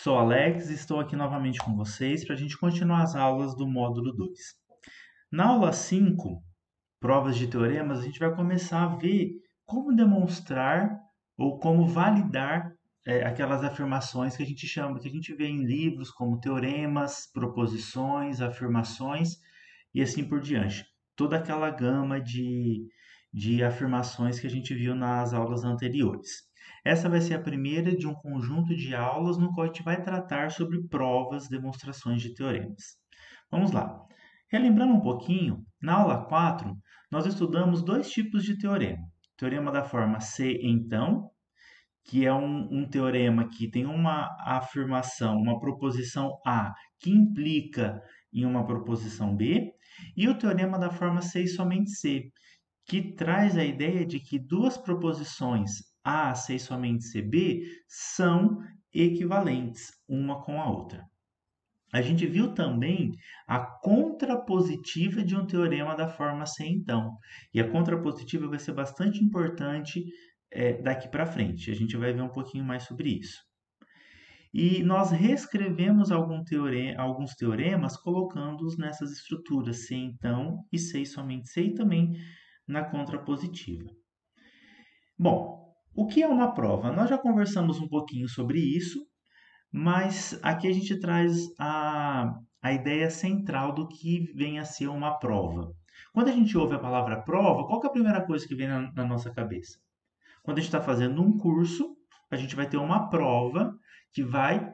Sou Alex e estou aqui novamente com vocês para a gente continuar as aulas do módulo 2. Na aula 5, provas de teoremas, a gente vai começar a ver como demonstrar ou como validar aquelas afirmações que a gente chama, que a gente vê em livros como teoremas, proposições, afirmações e assim por diante. Toda aquela gama de afirmações que a gente viu nas aulas anteriores. Essa vai ser a primeira de um conjunto de aulas no qual a gente vai tratar sobre provas, demonstrações de teoremas. Vamos lá. Relembrando um pouquinho, na aula 4, nós estudamos dois tipos de teorema. Teorema da forma se então, que é um teorema que tem uma afirmação, uma proposição A, que implica em uma proposição B, e o teorema da forma se e somente se, que traz a ideia de que duas proposições A, C e somente C, B são equivalentes uma com a outra. A gente viu também a contrapositiva de um teorema da forma C, então. E a contrapositiva vai ser bastante importante daqui para frente. A gente vai ver um pouquinho mais sobre isso. E nós reescrevemos alguns teoremas colocando-os nessas estruturas C, então, e C e somente C, e também na contrapositiva. Bom, o que é uma prova? Nós já conversamos um pouquinho sobre isso, mas aqui a gente traz a ideia central do que vem a ser uma prova. Quando a gente ouve a palavra prova, qual que é a primeira coisa que vem na nossa cabeça? Quando a gente está fazendo um curso, a gente vai ter uma prova que vai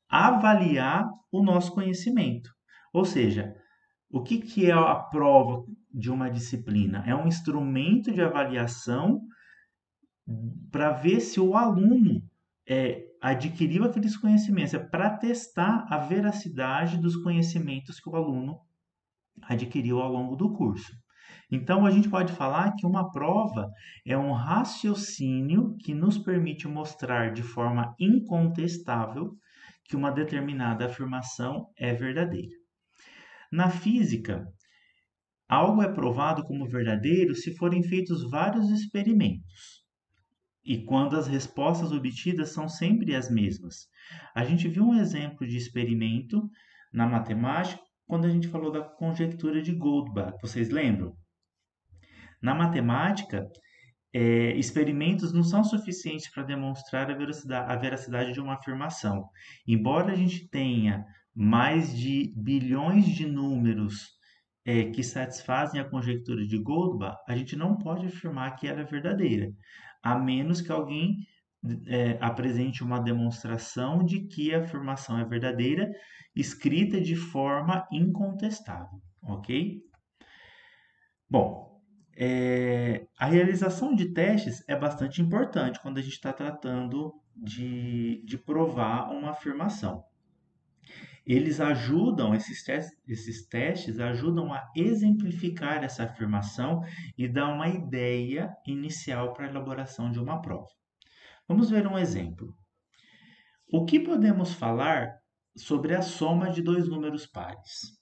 avaliar o nosso conhecimento. Ou seja, o que é a prova de uma disciplina? É um instrumento de avaliação para ver se o aluno adquiriu aqueles conhecimentos, é para testar a veracidade dos conhecimentos que o aluno adquiriu ao longo do curso. Então, a gente pode falar que uma prova é um raciocínio que nos permite mostrar de forma incontestável que uma determinada afirmação é verdadeira. Na física, algo é provado como verdadeiro se forem feitos vários experimentos e quando as respostas obtidas são sempre as mesmas. A gente viu um exemplo de experimento na matemática quando a gente falou da conjectura de Goldbach. Vocês lembram? Na matemática, experimentos não são suficientes para demonstrar a veracidade de uma afirmação. Embora a gente tenha mais de bilhões de números que satisfazem a conjectura de Goldbach, a gente não pode afirmar que ela é verdadeira, a menos que alguém apresente uma demonstração de que a afirmação é verdadeira, escrita de forma incontestável, ok? Bom, a realização de testes é bastante importante quando a gente está tratando de provar uma afirmação. Eles ajudam, esses testes ajudam a exemplificar essa afirmação e dar uma ideia inicial para a elaboração de uma prova. Vamos ver um exemplo. O que podemos falar sobre a soma de dois números pares?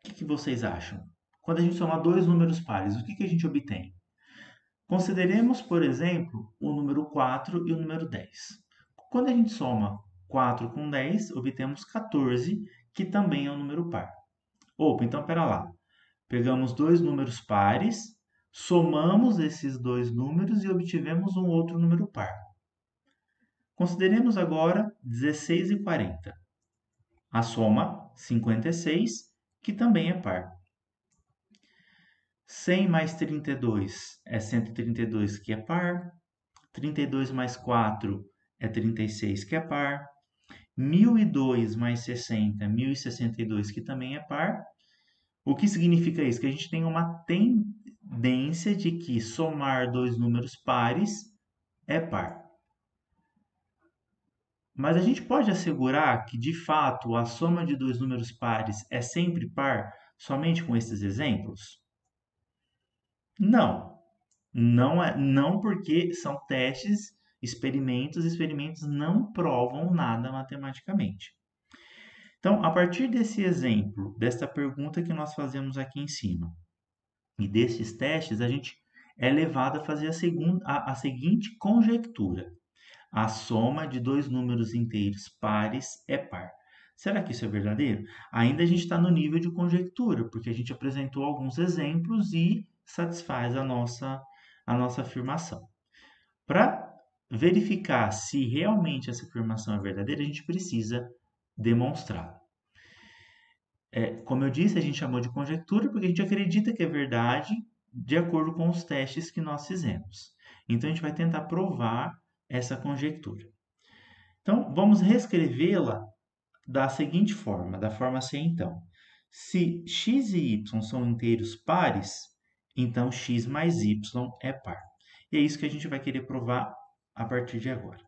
O que vocês acham? Quando a gente soma dois números pares, o que a gente obtém? Consideremos, por exemplo, o número 4 e o número 10. Quando a gente soma 4 com 10, obtemos 14, que também é um número par. Opa, então pera lá. Pegamos dois números pares, somamos esses dois números e obtivemos um outro número par. Consideremos agora 16 e 40. A soma 56, que também é par. 100 mais 32 é 132, que é par. 32 mais 4 é 36, que é par. 1002 mais 60 é 1062, que também é par. O que significa isso? Que a gente tem uma tendência de que somar dois números pares é par. Mas a gente pode assegurar que, de fato, a soma de dois números pares é sempre par somente com esses exemplos? Não. Não porque são testes, experimentos não provam nada matematicamente. Então, a partir desse exemplo, desta pergunta que nós fazemos aqui em cima, e desses testes, a gente é levado a fazer a seguinte conjectura. A soma de dois números inteiros pares é par. Será que isso é verdadeiro? Ainda a gente está no nível de conjectura, porque a gente apresentou alguns exemplos e satisfaz a nossa afirmação. Para verificar se realmente essa afirmação é verdadeira, a gente precisa demonstrá-la. Como eu disse, a gente chamou de conjectura porque a gente acredita que é verdade de acordo com os testes que nós fizemos. Então, a gente vai tentar provar essa conjectura. Então, vamos reescrevê-la da seguinte forma, da forma C, então. Se x e y são inteiros pares, então x mais y é par. E é isso que a gente vai querer provar a partir de agora.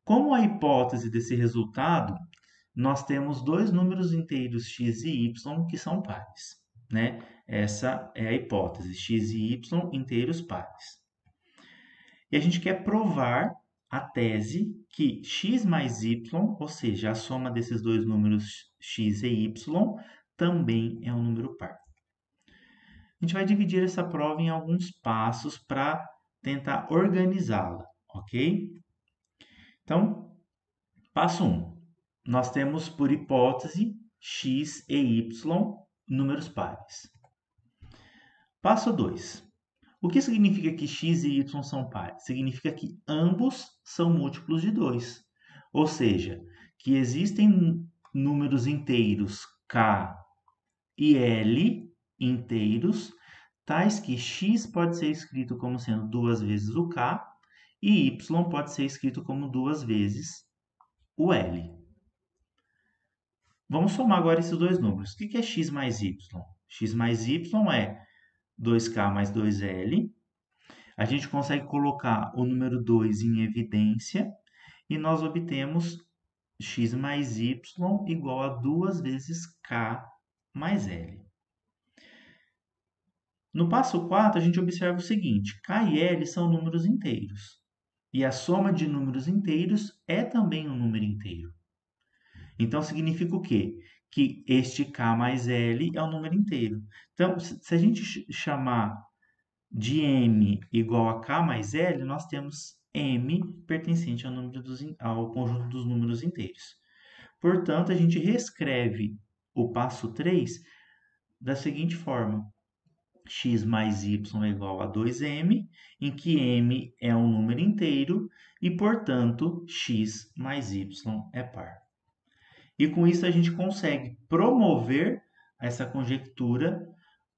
Como a hipótese desse resultado, nós temos dois números inteiros x e y que são pares, né? Essa é a hipótese, x e y inteiros pares. E a gente quer provar a tese que x mais y, ou seja, a soma desses dois números x e y, também é um número par. A gente vai dividir essa prova em alguns passos para tentar organizá-la, ok? Então, passo 1. Nós temos por hipótese x e y números pares. Passo 2. O que significa que x e y são pares? Significa que ambos são múltiplos de 2. Ou seja, que existem números inteiros k e l inteiros, tais que x pode ser escrito como sendo 2 vezes o k e y pode ser escrito como 2 vezes o l. Vamos somar agora esses dois números. O que é x mais y? X mais y é 2k mais 2l. A gente consegue colocar o número 2 em evidência e nós obtemos x mais y igual a 2 vezes k mais l. No passo 4, a gente observa o seguinte: k e l são números inteiros. E a soma de números inteiros é também um número inteiro. Então, significa o quê? Que este k mais l é um número inteiro. Então, se a gente chamar de m igual a k mais l, nós temos m pertencente ao conjunto dos números inteiros. Portanto, a gente reescreve o passo 3 da seguinte forma: x mais y é igual a 2m, em que m é um número inteiro e, portanto, x mais y é par. E com isso a gente consegue promover essa conjectura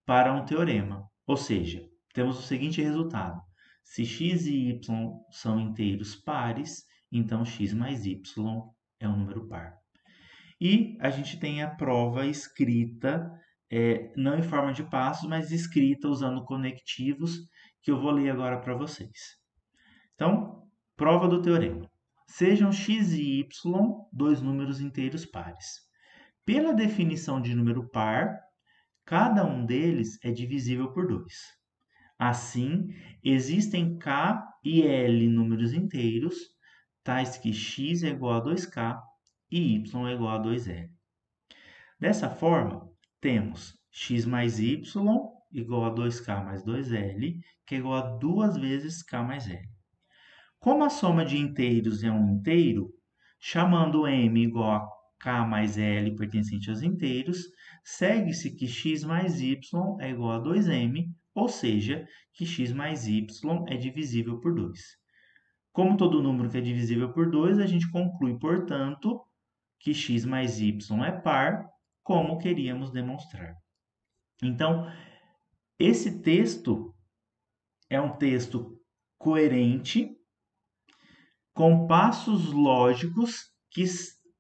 para um teorema. Ou seja, temos o seguinte resultado: se x e y são inteiros pares, então x mais y é um número par. E a gente tem a prova escrita, não em forma de passos, mas escrita usando conectivos, que eu vou ler agora para vocês. Então, prova do teorema. Sejam x e y dois números inteiros pares. Pela definição de número par, cada um deles é divisível por 2. Assim, existem k e l números inteiros, tais que x é igual a 2k e y é igual a 2l. Dessa forma, temos x mais y igual a 2k mais 2l, que é igual a 2 vezes k mais l. Como a soma de inteiros é um inteiro, chamando m igual a k mais l pertencente aos inteiros, segue-se que x mais y é igual a 2m, ou seja, que x mais y é divisível por 2. Como todo número que é divisível por 2, a gente conclui, portanto, que x mais y é par, como queríamos demonstrar. Então, esse texto é um texto coerente, com passos lógicos que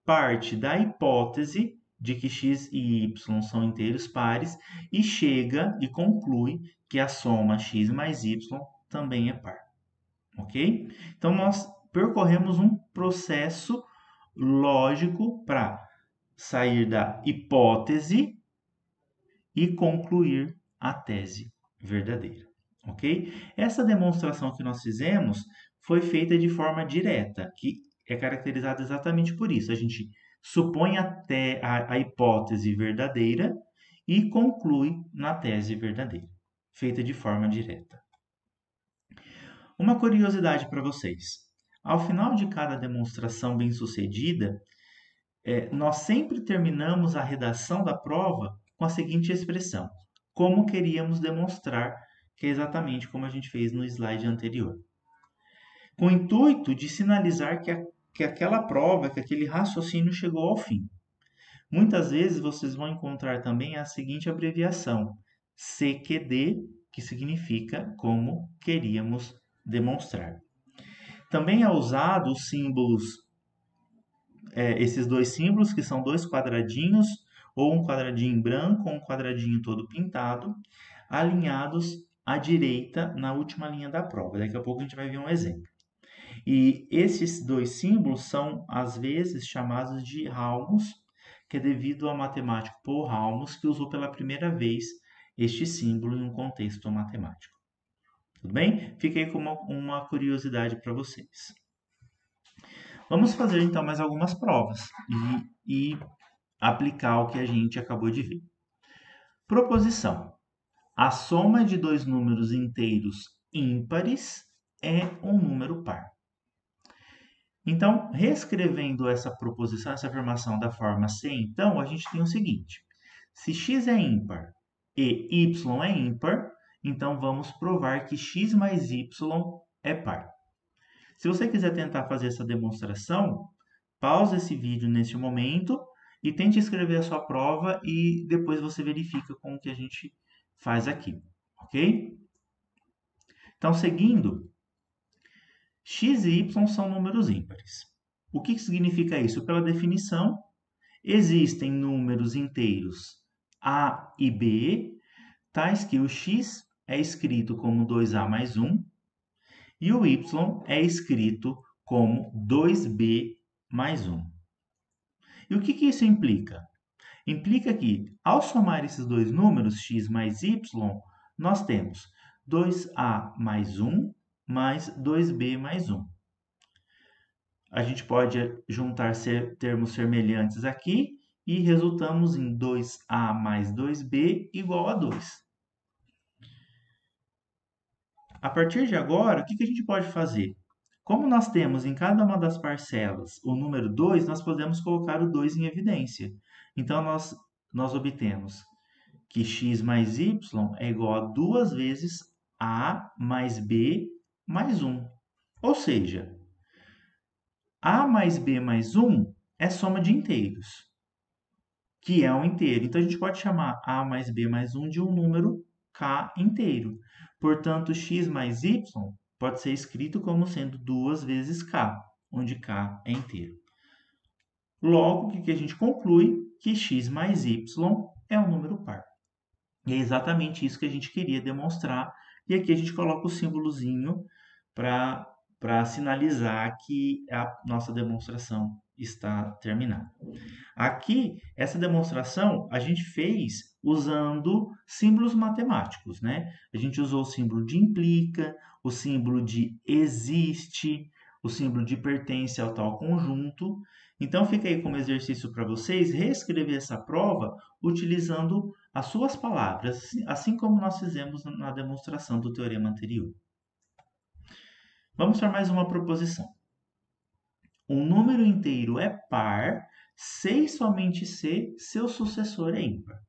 parte da hipótese de que x e y são inteiros pares e chega e conclui que a soma x mais y também é par. Ok? Então, nós percorremos um processo lógico para sair da hipótese e concluir a tese verdadeira. Ok? Essa demonstração que nós fizemos foi feita de forma direta, que é caracterizada exatamente por isso. A gente supõe a hipótese verdadeira e conclui na tese verdadeira, feita de forma direta. Uma curiosidade para vocês. Ao final de cada demonstração bem-sucedida, nós sempre terminamos a redação da prova com a seguinte expressão: como queríamos demonstrar, que é exatamente como a gente fez no slide anterior. Com o intuito de sinalizar que aquela prova, que aquele raciocínio chegou ao fim. Muitas vezes vocês vão encontrar também a seguinte abreviação: CQD, que significa como queríamos demonstrar. Também é usado os símbolos, esses dois símbolos, que são dois quadradinhos, ou um quadradinho branco ou um quadradinho todo pintado, alinhados à direita na última linha da prova. Daqui a pouco a gente vai ver um exemplo. E esses dois símbolos são, às vezes, chamados de halmos, que é devido ao matemático Paul Halmos, que usou pela primeira vez este símbolo em um contexto matemático. Tudo bem? Fiquei com uma curiosidade para vocês. Vamos fazer então mais algumas provas e aplicar o que a gente acabou de ver. Proposição: a soma de dois números inteiros ímpares é um número par. Então, reescrevendo essa proposição, essa afirmação da forma C, então, a gente tem o seguinte: se x é ímpar e y é ímpar, então vamos provar que x mais y é par. Se você quiser tentar fazer essa demonstração, pause esse vídeo neste momento e tente escrever a sua prova e depois você verifica com o que a gente faz aqui, ok? Então, seguindo, x e y são números ímpares. O que significa isso? Pela definição, existem números inteiros a e b, tais que o x é escrito como 2a mais 1 e o y é escrito como 2b mais 1. E o que isso implica? Implica que, ao somar esses dois números, x mais y, nós temos 2a mais 1 mais 2b mais 1. A gente pode juntar termos semelhantes aqui e resultamos em 2a mais 2b igual a 2. A partir de agora, o que a gente pode fazer? Como nós temos em cada uma das parcelas o número 2, nós podemos colocar o 2 em evidência. Então, nós obtemos que x mais y é igual a 2 vezes a mais b mais 1. Ou seja, a mais b mais 1 é soma de inteiros, que é um inteiro. Então, a gente pode chamar a mais b mais 1 de um número k inteiro. Portanto, x mais y pode ser escrito como sendo 2 vezes k, onde k é inteiro. Logo, o que a gente conclui? Que x mais y é um número par. E é exatamente isso que a gente queria demonstrar. E aqui a gente coloca o símbolozinho para sinalizar que a nossa demonstração está terminada. Aqui, essa demonstração a gente fez usando símbolos matemáticos, né? A gente usou o símbolo de implica, o símbolo de existe, o símbolo de pertence ao tal conjunto. Então, fica aí como exercício para vocês reescrever essa prova utilizando as suas palavras, assim como nós fizemos na demonstração do teorema anterior. Vamos para mais uma proposição. Um número inteiro é par se e somente se seu sucessor é ímpar.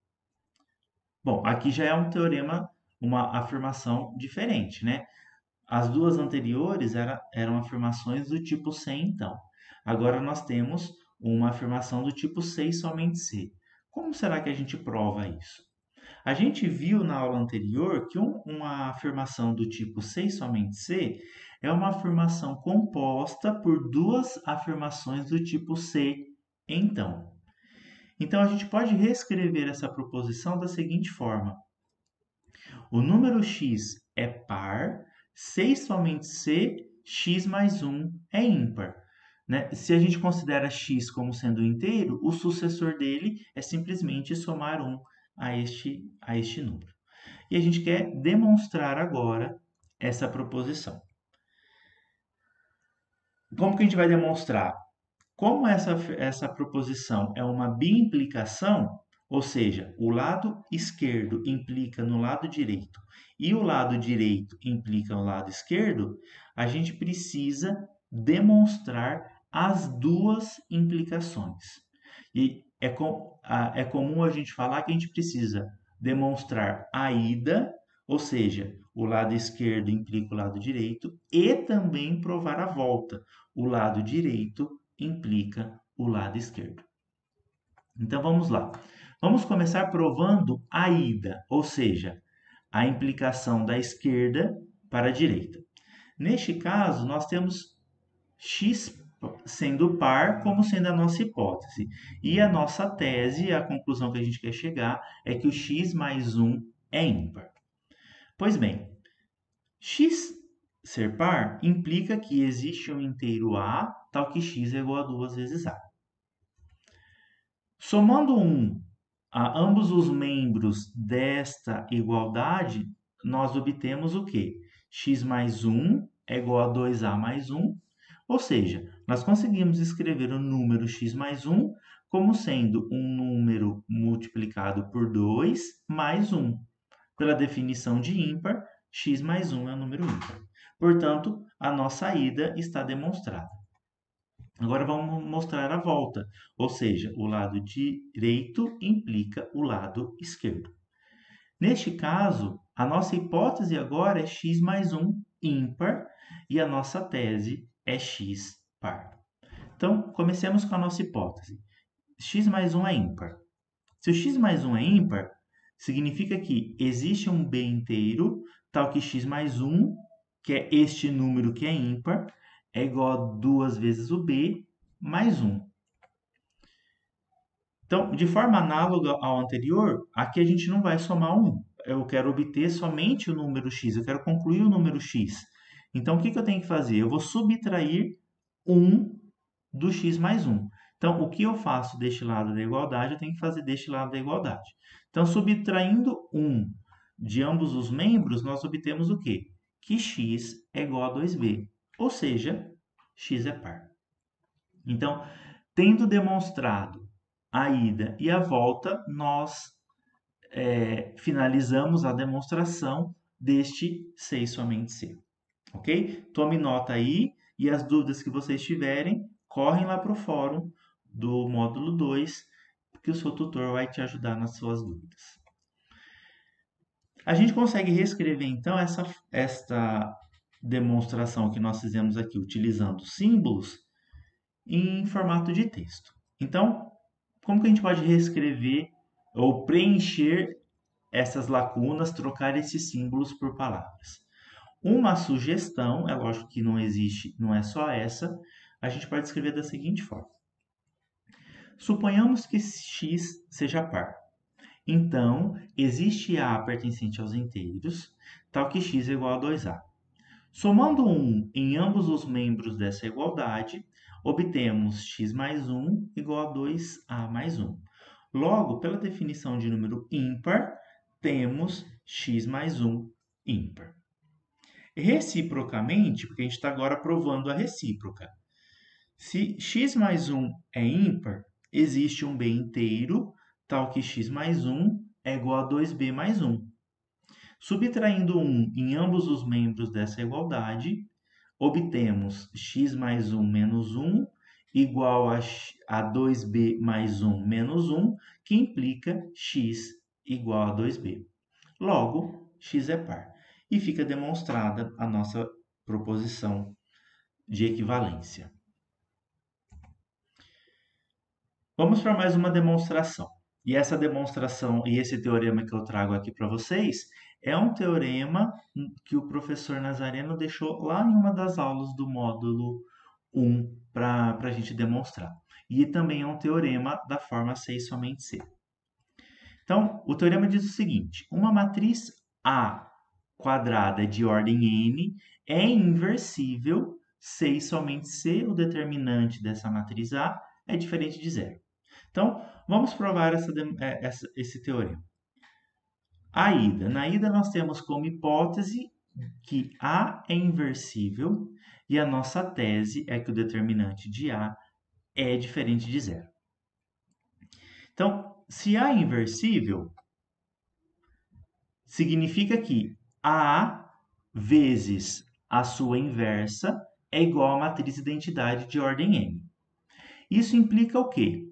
Bom, aqui já é um teorema, uma afirmação diferente, né? As duas anteriores eram afirmações do tipo se, então. Agora nós temos uma afirmação do tipo se e somente se. Como será que a gente prova isso? A gente viu na aula anterior que uma afirmação do tipo se e somente se é uma afirmação composta por duas afirmações do tipo se, então. Então, a gente pode reescrever essa proposição da seguinte forma: o número x é par se e somente se x mais 1 é ímpar. Né? Se a gente considera x como sendo inteiro, o sucessor dele é simplesmente somar 1 a este número. E a gente quer demonstrar agora essa proposição. Como que a gente vai demonstrar? Como essa proposição é uma biimplicação, ou seja, o lado esquerdo implica no lado direito e o lado direito implica no lado esquerdo, a gente precisa demonstrar as duas implicações. E é comum a gente falar que a gente precisa demonstrar a ida, ou seja, o lado esquerdo implica o lado direito, e também provar a volta. O lado direito implica o lado esquerdo. Então vamos lá. Vamos começar provando a ida, ou seja, a implicação da esquerda para a direita. Neste caso, nós temos x sendo par como sendo a nossa hipótese. E a nossa tese, a conclusão que a gente quer chegar, é que o x mais 1 é ímpar. Pois bem, x ser par implica que existe um inteiro a, tal que x é igual a 2 vezes a. Somando 1 a ambos os membros desta igualdade, nós obtemos o quê? X mais 1 é igual a 2a mais 1, ou seja, nós conseguimos escrever o número x mais 1 como sendo um número multiplicado por 2 mais 1. Pela definição de ímpar, x mais 1 é um número ímpar. Portanto, a nossa ida está demonstrada. Agora vamos mostrar a volta, ou seja, o lado direito implica o lado esquerdo. Neste caso, a nossa hipótese agora é x mais 1 ímpar e a nossa tese é x par. Então, comecemos com a nossa hipótese. X mais 1 é ímpar. Se o x mais 1 é ímpar, significa que existe um b inteiro, tal que x mais 1, que é este número que é ímpar, é igual a 2 vezes o b mais 1. Então, de forma análoga ao anterior, aqui a gente não vai somar 1. Eu quero obter somente o número x, eu quero concluir o número x. Então, o que eu tenho que fazer? Eu vou subtrair 1 do x mais 1. Então, o que eu faço deste lado da igualdade, eu tenho que fazer deste lado da igualdade. Então, subtraindo 1 de ambos os membros, nós obtemos o quê? Que x é igual a 2b, ou seja, x é par. Então, tendo demonstrado a ida e a volta, nós finalizamos a demonstração deste 6 somente C. Ok? Tome nota aí e as dúvidas que vocês tiverem, correm lá para o fórum do módulo 2, que o seu tutor vai te ajudar nas suas dúvidas. A gente consegue reescrever, então, esta demonstração que nós fizemos aqui, utilizando símbolos, em formato de texto. Então, como que a gente pode reescrever ou preencher essas lacunas, trocar esses símbolos por palavras? Uma sugestão, é lógico que não existe, não é só essa, a gente pode escrever da seguinte forma. Suponhamos que x seja par. Então, existe a pertencente aos inteiros, tal que x é igual a 2a. Somando 1 em ambos os membros dessa igualdade, obtemos x mais 1 igual a 2a mais 1. Logo, pela definição de número ímpar, temos x mais 1 ímpar. Reciprocamente, porque a gente está agora provando a recíproca. Se x mais 1 é ímpar, existe um b inteiro, tal que x mais 1 é igual a 2b mais 1. Subtraindo 1 em ambos os membros dessa igualdade, obtemos x mais 1 menos 1 igual a 2b mais 1 menos 1, que implica x igual a 2b. Logo, x é par. E fica demonstrada a nossa proposição de equivalência. Vamos para mais uma demonstração. E essa demonstração e esse teorema que eu trago aqui para vocês é um teorema que o professor Nazareno deixou lá em uma das aulas do módulo 1 para a gente demonstrar. E também é um teorema da forma 6 somente C. Então, o teorema diz o seguinte: uma matriz A quadrada de ordem n é inversível se somente C, o determinante dessa matriz A, é diferente de zero. Então, vamos provar esse teorema. A ida. Na ida, nós temos como hipótese que A é inversível e a nossa tese é que o determinante de A é diferente de zero. Então, Se A é inversível, significa que A vezes a sua inversa é igual à matriz identidade de ordem n. Isso implica o quê?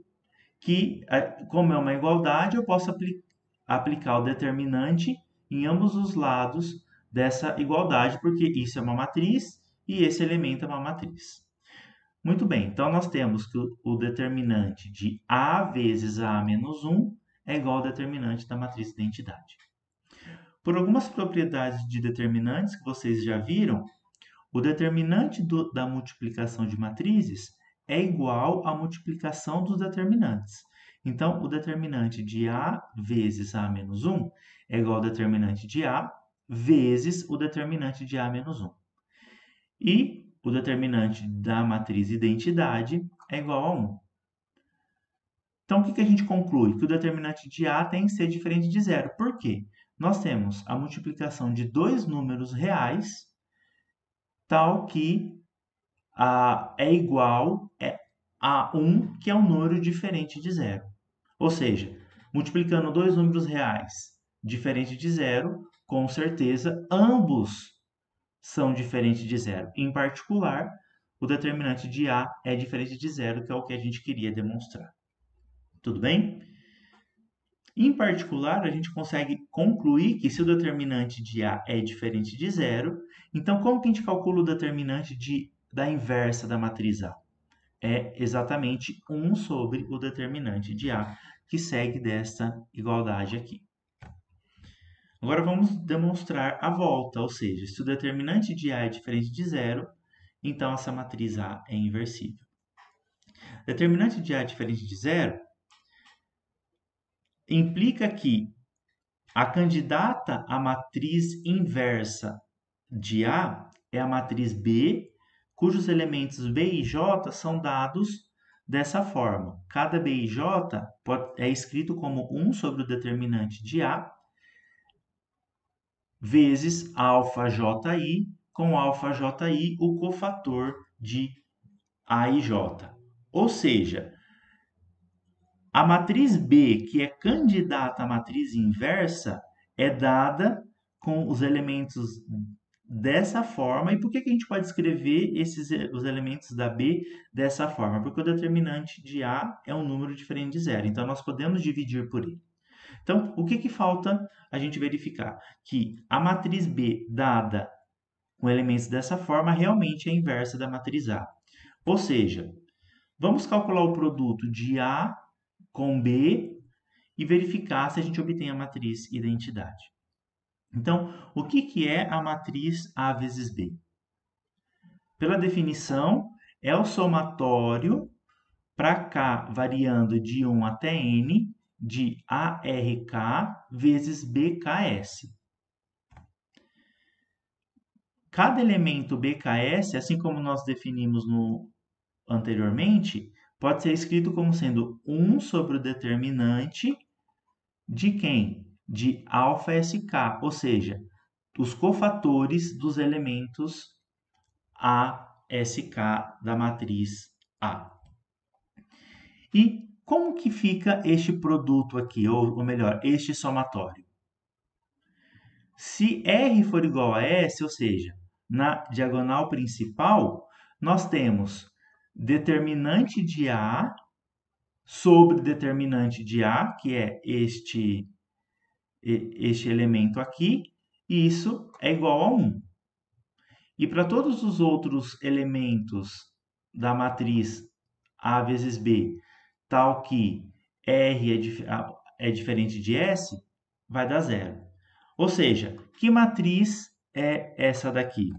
Que, como é uma igualdade, eu posso aplicar o determinante em ambos os lados dessa igualdade, porque isso é uma matriz e esse elemento é uma matriz. Muito bem, então nós temos que o determinante de A vezes A menos 1 é igual ao determinante da matriz identidade. Por algumas propriedades de determinantes que vocês já viram, o determinante da multiplicação de matrizes é igual à multiplicação dos determinantes. Então, o determinante de A vezes A menos 1 é igual ao determinante de A vezes o determinante de A menos 1. E o determinante da matriz identidade é igual a 1. Então, o que a gente conclui? Que o determinante de A tem que ser diferente de zero. Por quê? Nós temos a multiplicação de dois números reais, tal que é igual a 1, que é um número diferente de zero. Ou seja, multiplicando dois números reais diferentes de zero, com certeza ambos são diferentes de zero. Em particular, o determinante de A é diferente de zero, que é o que a gente queria demonstrar. Tudo bem? Em particular, a gente consegue concluir que se o determinante de A é diferente de zero, então como que a gente calcula o determinante da inversa da matriz A? É exatamente 1 sobre o determinante de A, que segue desta igualdade aqui. Agora vamos demonstrar a volta, ou seja, se o determinante de A é diferente de zero, então essa matriz A é inversível. Determinante de A é diferente de zero implica que a candidata à matriz inversa de A é a matriz B, cujos elementos B e J são dados dessa forma. Cada B e J é escrito como 1 sobre o determinante de A vezes αji, com αji o cofator de A e J. Ou seja, a matriz B, que é candidata à matriz inversa, é dada com os elementos dessa forma. E por que a gente pode escrever os elementos da B dessa forma? Porque o determinante de A é um número diferente de zero. Então, nós podemos dividir por ele. Então, o que falta a gente verificar? Que a matriz B dada com elementos dessa forma realmente é a inversa da matriz A. Ou seja, vamos calcular o produto de A com B e verificar se a gente obtém a matriz identidade. Então, o que é a matriz A vezes B? Pela definição, é o somatório para K variando de 1 até N de ARK vezes BKS. Cada elemento BKS, assim como nós definimos anteriormente, pode ser escrito como sendo 1 sobre o determinante de quem? De αSK, ou seja, os cofatores dos elementos ASK da matriz A. E como que fica este produto aqui, ou melhor, este somatório? Se R for igual a S, ou seja, na diagonal principal, nós temos determinante de A sobre determinante de A, que é este elemento aqui, e isso é igual a 1. E para todos os outros elementos da matriz A vezes B, tal que R é diferente de S, vai dar zero. Ou seja, que matriz é essa daqui?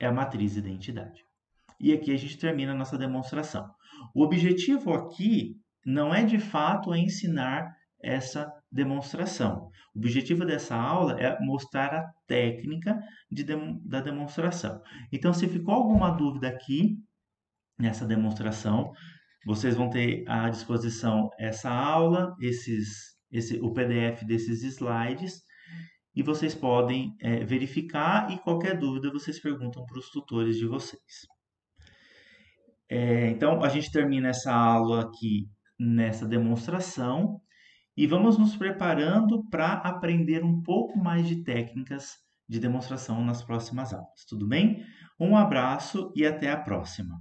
É a matriz identidade. E aqui a gente termina a nossa demonstração. O objetivo aqui não é de fato ensinar essa demonstração. O objetivo dessa aula é mostrar a técnica da demonstração. Então, se ficou alguma dúvida aqui nessa demonstração, vocês vão ter à disposição essa aula, o PDF desses slides, e vocês podem verificar, e qualquer dúvida vocês perguntam para os tutores de vocês. Então, a gente termina essa aula aqui nessa demonstração e vamos nos preparando para aprender um pouco mais de técnicas de demonstração nas próximas aulas, tudo bem? Um abraço e até a próxima!